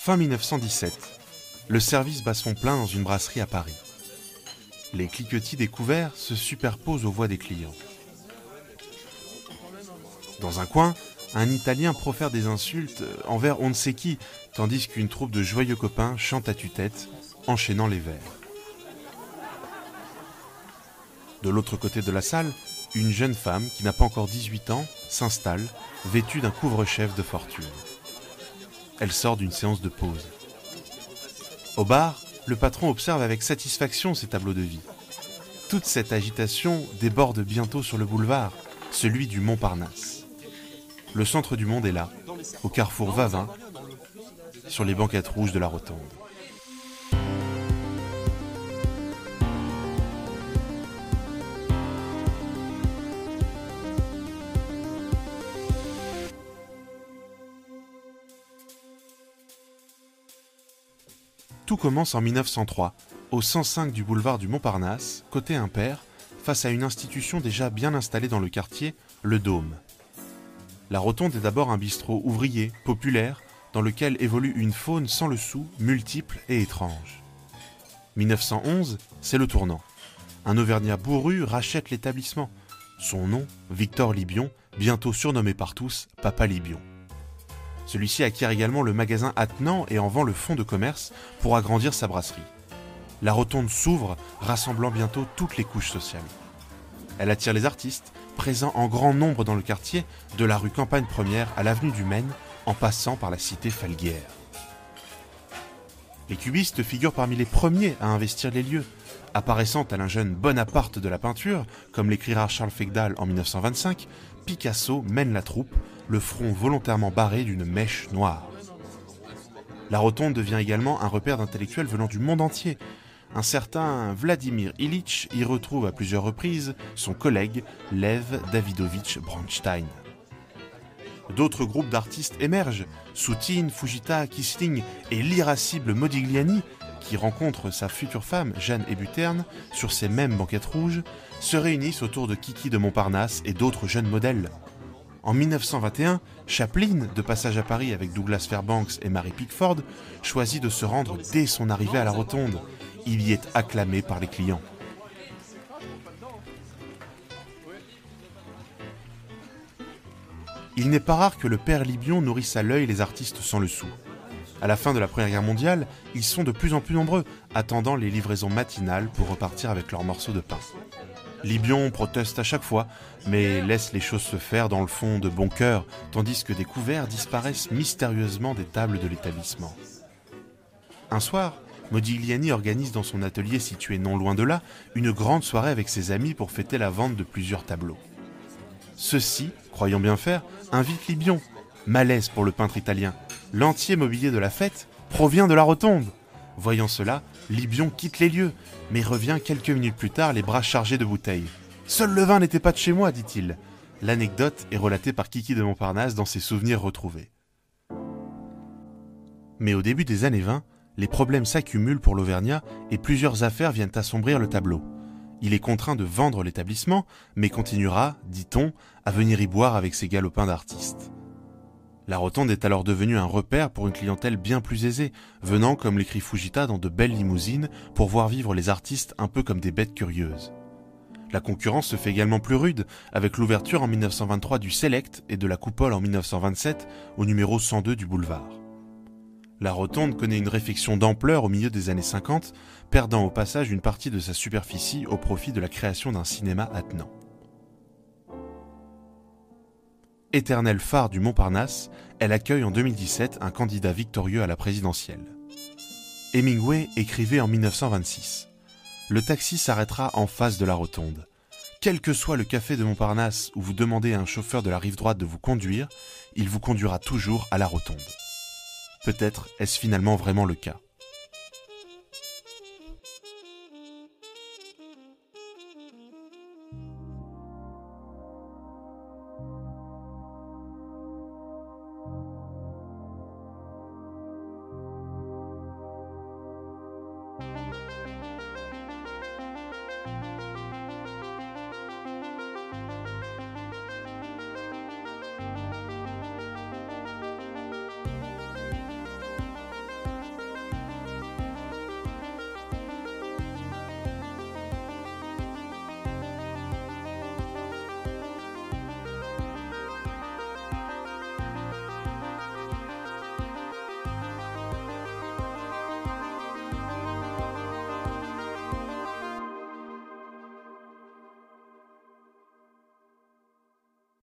Fin 1917, le service bat son plein dans une brasserie à Paris. Les cliquetis des couverts se superposent aux voix des clients. Dans un coin, un Italien profère des insultes envers on ne sait qui, tandis qu'une troupe de joyeux copains chante à tue-tête, enchaînant les vers. De l'autre côté de la salle, une jeune femme qui n'a pas encore 18 ans s'installe, vêtue d'un couvre-chef de fortune. Elle sort d'une séance de pause. Au bar, le patron observe avec satisfaction ces tableaux de vie. Toute cette agitation déborde bientôt sur le boulevard, celui du Montparnasse. Le centre du monde est là, au carrefour Vavin, sur les banquettes rouges de la Rotonde. Tout commence en 1903, au 105 du boulevard du Montparnasse, côté impair, face à une institution déjà bien installée dans le quartier, le Dôme. La Rotonde est d'abord un bistrot ouvrier, populaire, dans lequel évolue une faune sans le sou, multiple et étrange. 1911, c'est le tournant. Un Auvergnat bourru rachète l'établissement. Son nom, Victor Libion, bientôt surnommé par tous Papa Libion. Celui-ci acquiert également le magasin attenant et en vend le fonds de commerce pour agrandir sa brasserie. La Rotonde s'ouvre, rassemblant bientôt toutes les couches sociales. Elle attire les artistes, présents en grand nombre dans le quartier, de la rue Campagne Première à l'avenue du Maine, en passant par la cité Falguière. Les cubistes figurent parmi les premiers à investir les lieux. Apparaissant tel un jeune Bonaparte de la peinture, comme l'écrira Charles Fegdal en 1925, Picasso mène la troupe, le front volontairement barré d'une mèche noire. La Rotonde devient également un repère d'intellectuels venant du monde entier. Un certain Vladimir Ilitch y retrouve à plusieurs reprises son collègue Lev Davidovitch Bronstein. D'autres groupes d'artistes émergent, Soutine, Fujita, Kissling et l'irascible Modigliani, qui rencontre sa future femme, Jeanne Hébuterne, sur ces mêmes banquettes rouges, se réunissent autour de Kiki de Montparnasse et d'autres jeunes modèles. En 1921, Chaplin, de passage à Paris avec Douglas Fairbanks et Mary Pickford, choisit de se rendre dès son arrivée à la Rotonde. Il y est acclamé par les clients. Il n'est pas rare que le père Libion nourrisse à l'œil les artistes sans le sou. À la fin de la Première Guerre mondiale, ils sont de plus en plus nombreux, attendant les livraisons matinales pour repartir avec leurs morceaux de pain. Libion proteste à chaque fois, mais laisse les choses se faire dans le fond de bon cœur, tandis que des couverts disparaissent mystérieusement des tables de l'établissement. Un soir, Modigliani organise dans son atelier situé non loin de là, une grande soirée avec ses amis pour fêter la vente de plusieurs tableaux. Ceux-ci, croyant bien faire, invitent Libion. Malaise pour le peintre italien. L'entier mobilier de la fête provient de la Rotonde. Voyant cela, Libion quitte les lieux, mais revient quelques minutes plus tard les bras chargés de bouteilles. « Seul le vin n'était pas de chez moi », dit-il. L'anecdote est relatée par Kiki de Montparnasse dans ses souvenirs retrouvés. Mais au début des années 20, les problèmes s'accumulent pour l'Auvergnat et plusieurs affaires viennent assombrir le tableau. Il est contraint de vendre l'établissement, mais continuera, dit-on, à venir y boire avec ses galopins d'artistes. La Rotonde est alors devenue un repère pour une clientèle bien plus aisée, venant, comme l'écrit Fujita, dans de belles limousines pour voir vivre les artistes un peu comme des bêtes curieuses. La concurrence se fait également plus rude, avec l'ouverture en 1923 du Select et de la Coupole en 1927 au numéro 102 du boulevard. La Rotonde connaît une réfection d'ampleur au milieu des années 50, perdant au passage une partie de sa superficie au profit de la création d'un cinéma attenant. Éternel phare du Montparnasse, elle accueille en 2017 un candidat victorieux à la présidentielle. Hemingway écrivait en 1926 « Le taxi s'arrêtera en face de la Rotonde. Quel que soit le café de Montparnasse où vous demandez à un chauffeur de la rive droite de vous conduire, il vous conduira toujours à la Rotonde. » Peut-être est-ce finalement vraiment le cas.